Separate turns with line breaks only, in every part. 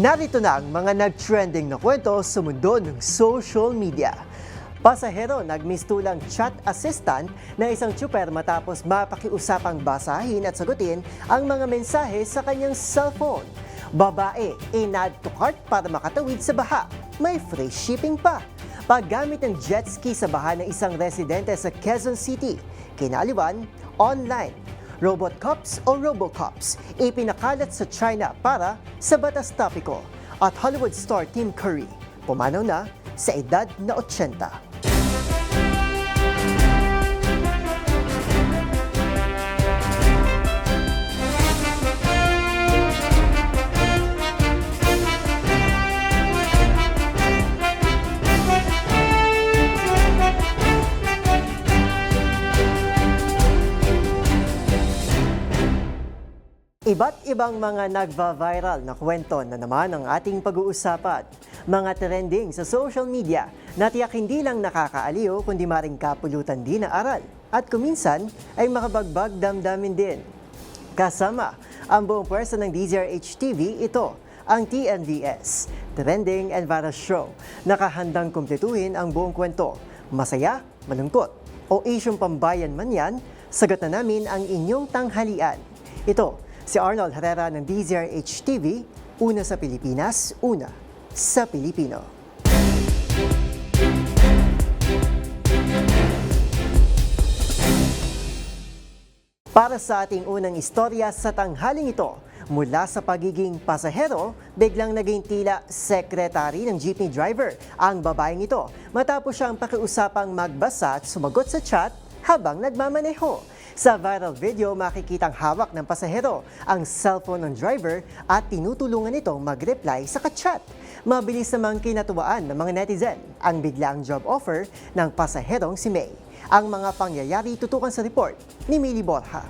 Narito na ang mga nag-trending na kwento sa mundo ng social media. Pasahero nagmistulang chat assistant na isang tsuper matapos mapakiusapang basahin at sagutin ang mga mensahe sa kanyang cellphone. Babae, in-add to cart para makatawid sa baha. May free shipping pa. Paggamit ng jet ski sa baha ng isang residente sa Quezon City. Kinaliwan, online. Robot cops o Robocops, ipinakalat sa China para sa batas topiko. At Hollywood star Tim Curry, pumanaw na sa edad na 80. Iba't ibang mga nagva-viral na kwento na naman ang ating pag-uusapan. Mga trending sa social media na tiyak hindi lang nakakaaliw kundi maring kapulutan din ng aral at kuminsan ay makabagbag damdamin din. Kasama ang buong pwersa ng DZRH TV, ito ang TNVS, Trending and Viral Show. Nakahandang kumpletuhin ang buong kwento. Masaya, malungkot o isyong pambayan man yan, sagot na namin ang inyong tanghalian. Ito si Arnold Herrera ng DZRH TV, una sa Pilipinas, una sa Pilipino. Para sa ating unang istorya sa tanghaling ito, mula sa pagiging pasahero, biglang naging tila sekretary ng jeepney driver ang babaeng ito matapos siyang pakiusapang magbasa at sumagot sa chat habang nagmamaneho. Sa viral video, makikitang hawak ng pasahero ang cellphone ng driver at tinutulungan itong mag-reply sa ka-chat. Mabilis namang kinatuwaan ng mga netizen ang biglaang job offer ng pasaherong si May. Ang mga pangyayari tutukan sa report ni Millie Borja.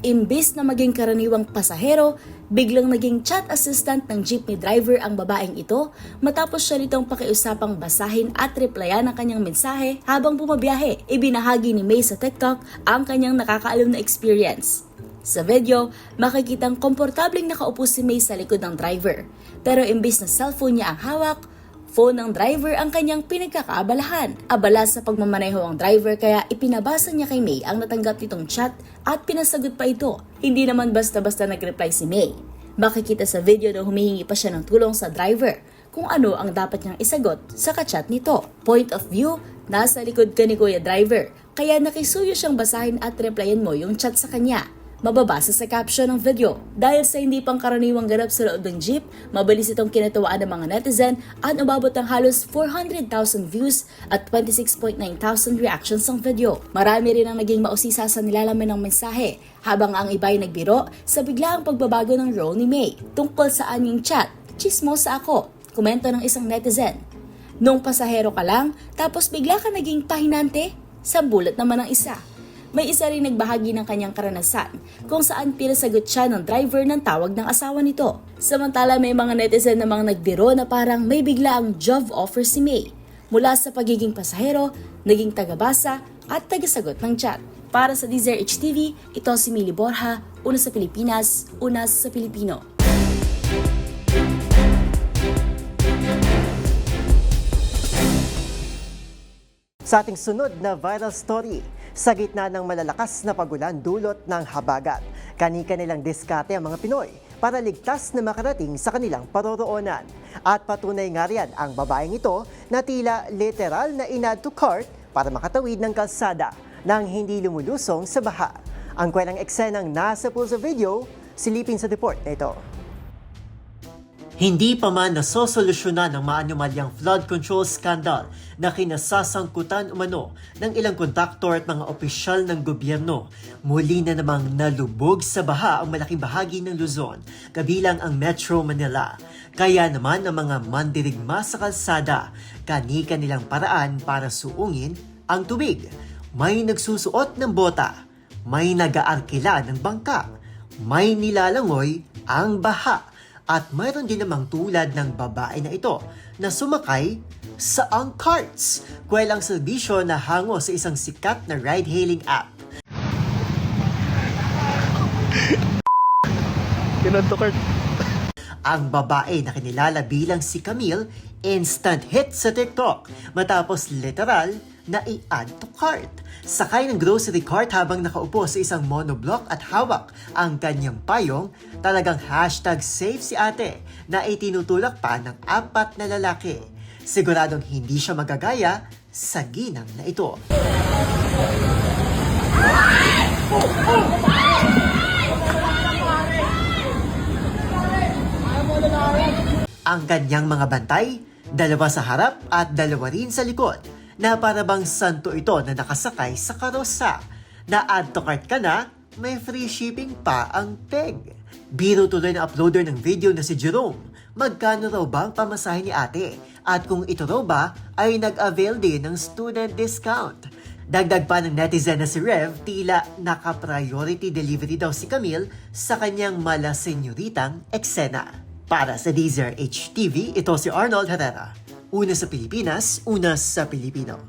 Imbis na maging karaniwang pasahero, biglang naging chat assistant ng jeepney driver ang babaeng ito matapos siya nitong pakiusapang basahin at replyan ang kanyang mensahe habang bumabiyahe. Ibinahagi ni May sa TikTok ang kanyang nakakaalam na experience. Sa video, makikitang komportableng nakaupo si May sa likod ng driver. Pero imbis na cellphone niya ang hawak, phone ng driver ang kanyang pinagkakaabalahan. Abala sa pagmamaneho ang driver kaya ipinabasa niya kay May ang natanggap nitong chat at pinasagot pa ito. Hindi naman basta-basta nag-reply si May. Makikita sa video na humihingi pa siya ng tulong sa driver kung ano ang dapat niyang isagot sa ka-chat nito. Point of view, nasa likod ka ni Kuya Driver, kaya nakisuyo siyang basahin at replyan mo yung chat sa kanya. Mababasa sa caption ng video. Dahil sa hindi pangkaraniwang ganap sa loob ng jeep, mabilis itong kinatuwaan ng mga netizen at umabot ng halos 400,000 views at 26.9 thousand reactions ng video. Marami rin ang naging mausisa sa nilalaman ng mensahe, habang ang iba ay nagbiro sa biglaang pagbabago ng role ni May. Tungkol saan yung chat, chismosa ako, komento ng isang netizen. Nung pasahero ka lang, tapos bigla ka naging pahinante? Sambulat naman ang isa. May isa rin nagbahagi ng kanyang karanasan kung saan pinasagot siya ng driver ng tawag ng asawa nito. Samantala may mga netizen namang nagbiro na parang may bigla ang job offer si May. Mula sa pagiging pasahero, naging tagabasa at tagasagot ng chat. Para sa DZRH TV, ito si Millie Borja, una sa Pilipinas, una sa Pilipino.
Sa ating sunod na viral story, sa gitna ng malalakas na pagulan dulot ng habagat, kani-kanilang diskarte ang mga Pinoy para ligtas na makarating sa kanilang paroroonan. At patunay nga riyan ang babaeng ito na tila literal na in-add to cart para makatawid ng kalsada nang hindi lumulusong sa baha. Ang kwelang eksenang nasa pulso video, silipin sa report na ito. Hindi pa man nasosolusyonan ng maanumalyang flood control scandal na kinasasangkutan umano ng ilang kontraktor at mga opisyal ng gobyerno. Muli na namang nalubog sa baha ang malaking bahagi ng Luzon, kabilang ang Metro Manila. Kaya naman ang mga mandirigma sa kalsada, kani-kanilang paraan para suungin ang tubig. May nagsusuot ng bota, may nag-aarkila ng bangka, may nilalangoy ang baha. At mayroon din namang tulad ng babae na ito na sumakay sa Angkarts, kwelang serbisyo na hango sa isang sikat na ride-hailing app.
Kinonto cart.
Ang babae na kinilala bilang si Camille, instant hit sa TikTok matapos literal na i-add to cart. Sakay ng grocery cart habang nakaupo sa isang monoblock at hawak ang kanyang payong, talagang hashtag safe si ate na itinutulak pa ng 4 na lalaki. Siguradong hindi siya magagaya sa ginang na ito. Ang kanyang mga bantay, 2 sa harap at 2 rin sa likod, na para bang santo ito na nakasakay sa karosa. Na-add to cart ka na, may free shipping pa ang peg. Biro tuloy na uploader ng video na si Jerome. Magkano raw ba ang pamasahe ni ate? At kung ito raw ba ay nag-avail din ng student discount? Dagdag pa ng netizen na si Rev, tila naka-priority delivery daw si Camille sa kanyang mala senyoritang eksena. Para sa DZRH TV, ito si Arnold Herrera. Una sa Pilipinas, una sa Pilipino.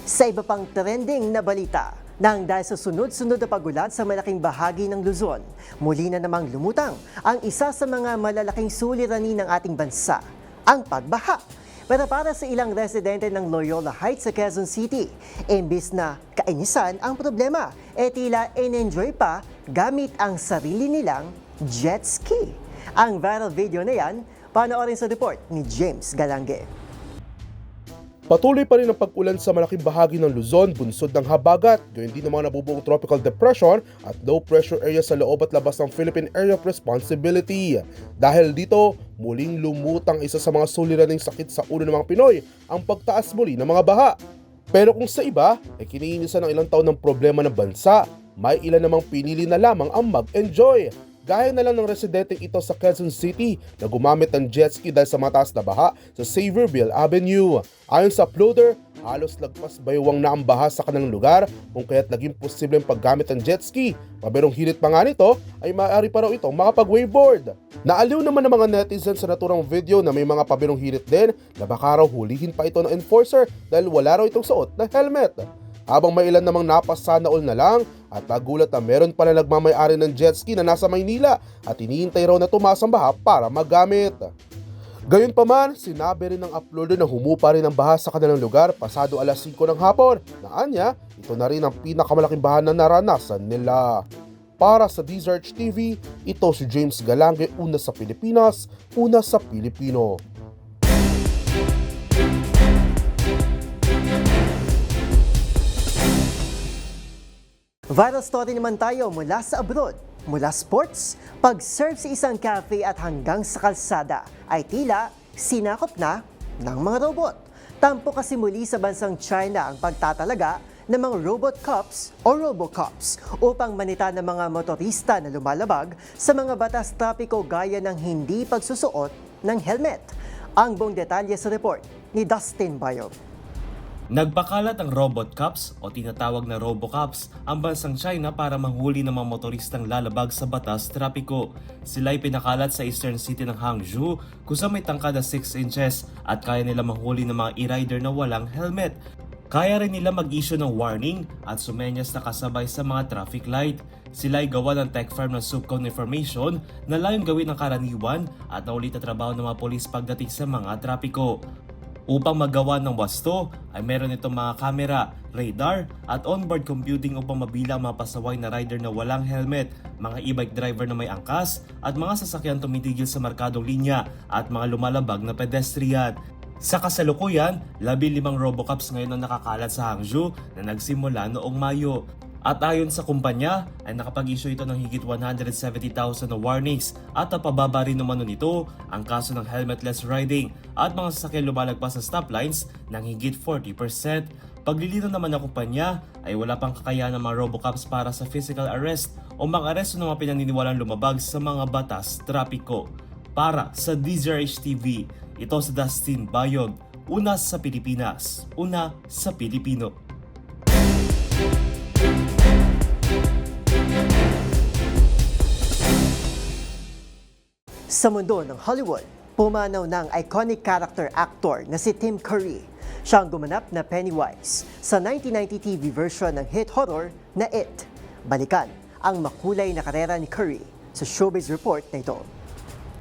Sa iba pang trending na balita, nang dahil sa sunod-sunod na pagulat sa malaking bahagi ng Luzon, muli na namang lumutang ang isa sa mga malalaking suliranin ng ating bansa, ang pagbaha. Pero para sa ilang residente ng Loyola Heights sa Quezon City, imbis na kainisan ang problema, tila in-enjoy pa gamit ang sarili nilang jet ski. Ang viral video na yan, panoorin sa report ni James Galange.
Patuloy pa rin ang pag-ulan sa malaking bahagi ng Luzon, bunsod ng habagat, gayon din ang mga nabubuong tropical depression at low pressure area sa loob at labas ng Philippine Area of Responsibility. Dahil dito, muling lumutang isa sa mga suliraning sakit sa ulo ng mga Pinoy, ang pagtaas muli ng mga baha. Pero kung sa iba, kiniinisan ng ilang taon ng problema ng bansa, may ilan namang pinili na lamang ang mag-enjoy. Gaya na lang ng residenteng ito sa Quezon City na gumamit ng jet ski dahil sa mataas na baha sa Saviorville Avenue. Ayon sa uploader, halos lagpas baywang na ang baha sa kanilang lugar kung kaya't naging posibleng paggamit ng jet ski. Paberong hirit pa nga nito ay maaari pa raw itong makapag-waveboard. Naaliw naman ng mga netizens sa naturang video na may mga paberong hirit din na baka raw hulihin pa ito ng enforcer dahil wala raw itong suot na helmet. Habang may ilan namang napasana all na lang at nagulat na meron pala nagmamay-ari ng jet ski na nasa Maynila at hinihintay raw na tumaas ang baha para magamit. Gayunpaman, sinabi rin ng uploader na humupa rin ang baha sa kanilang lugar pasado alas 5 ng hapon. Naanya, ito na rin ang pinakamalaking baha na naranasan nila. Para sa DZRH TV, ito si James Galange, una sa Pilipinas, una sa Pilipino.
Viral story naman tayo mula sa abroad. Mula sports, pag-serve sa isang cafe at hanggang sa kalsada ay tila sinakop na ng mga robot. Tampo kasi muli sa bansang China ang pagtatalaga ng mga robot cops o robocops upang manita ng mga motorista na lumalabag sa mga batas trapiko gaya ng hindi pagsusuot ng helmet. Ang buong detalye sa report ni Dustin Bayo.
Nagpakalat ang robot cops o tinatawag na robocops ang bansang China para manghuli ng mga motoristang lalabag sa batas trapiko. Sila ay pinakalat sa eastern city ng Hangzhou kung saan may tangkad na 6 inches at kaya nila manghuli ng mga e-rider na walang helmet. Kaya rin nila mag-issue ng warning at sumenyas na kasabay sa mga traffic light. Sila ay gawa ng tech firm ng Subcon Information na layong gawin ng karaniwan at naulit na trabaho ng mga polis pagdating sa mga trapiko. Upang magawa ng wasto ay meron itong mga kamera, radar at onboard computing upang mabilang mga pasaway na rider na walang helmet, mga e-bike driver na may angkas at mga sasakyan tumitigil sa markadong linya at mga lumalabag na pedestrian. Sa kasalukuyan, 15 robocops ngayon ang nakakalat sa Hangzhou na nagsimula noong Mayo. At ayon sa kumpanya, ay nakapag-issue ito ng higit 170,000 na warnings at napababa rin naman nito ang kaso ng helmetless riding at mga sasakyan lumalagpas sa stoplines ng higit 40%. Paglilinaw naman ng kumpanya ay wala pang kakayahan ng mga robocops para sa physical arrest o mang-aresto ng mga pinaniniwalang lumabag sa mga batas trapiko. Para sa DZRH TV, ito si Dustin Bayog, una sa Pilipinas, una sa Pilipino.
Sa mundo ng Hollywood, Pumanaw ng iconic character actor na si Tim Curry. Siya ang gumanap na Pennywise sa 1990 TV version ng hit horror na It. Balikan ang makulay na karera ni Curry sa Showbiz Report na ito.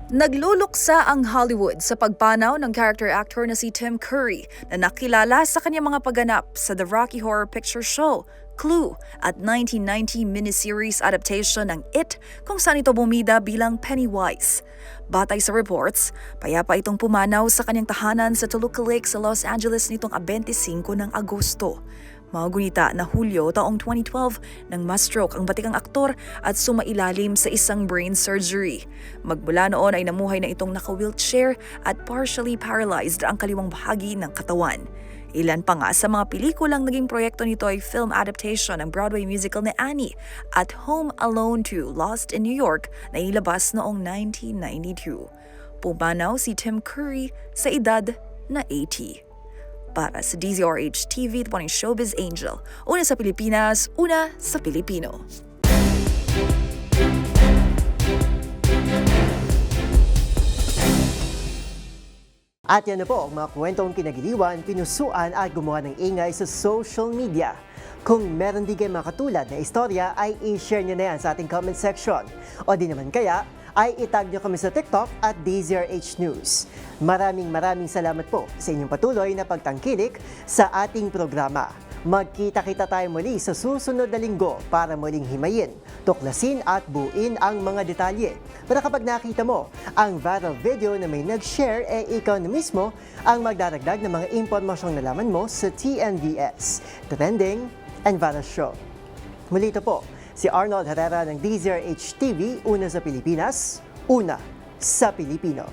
Nagluluksa ang Hollywood sa pagpanaw ng character actor na si Tim Curry na nakilala sa kanyang mga pagganap sa The Rocky Horror Picture Show, Clue at 1990 miniseries adaptation ng It kung saan ito bumida bilang Pennywise. Batay sa reports, payapa itong pumanaw sa kanyang tahanan sa Toluca Lake sa Los Angeles nitong 25 ng Agosto. Magunita na Hulyo taong 2012 nang ma-stroke ang batikang aktor at sumailalim sa isang brain surgery. Magmula noon ay namuhay na itong naka-wheelchair at partially paralyzed ang kaliwang bahagi ng katawan. Ilan pa nga sa mga pelikulang naging proyekto nito ay film adaptation ng Broadway musical na Annie at Home Alone 2 Lost in New York na ilabas noong 1992. Pumanaw si Tim Curry sa edad na 80. Para sa DZRH TV, ito po ng Showbiz Angel. Una sa Pilipinas, una sa Pilipino.
At yan na po ang mga kwentong kinagiliwan, pinusuan at gumawa ng ingay sa social media. Kung meron di kayo makatulad na istorya, ay i-share nyo na yan sa ating comment section. O di naman kaya, ay itag nyo kami sa TikTok at DZRH News. Maraming salamat po sa inyong patuloy na pagtangkilik sa ating programa. Magkita-kita tayo muli sa susunod na linggo para muling himayin, tuklasin at buuin ang mga detalye. Para kapag nakita mo ang viral video na may nag-share, ikaw na mismo ang magdaragdag ng mga impormasyong nalaman mo sa TNVS, Trending and Viral Show. Muli ito po, si Arnold Herrera ng DZRH TV, una sa Pilipinas, una sa Pilipino.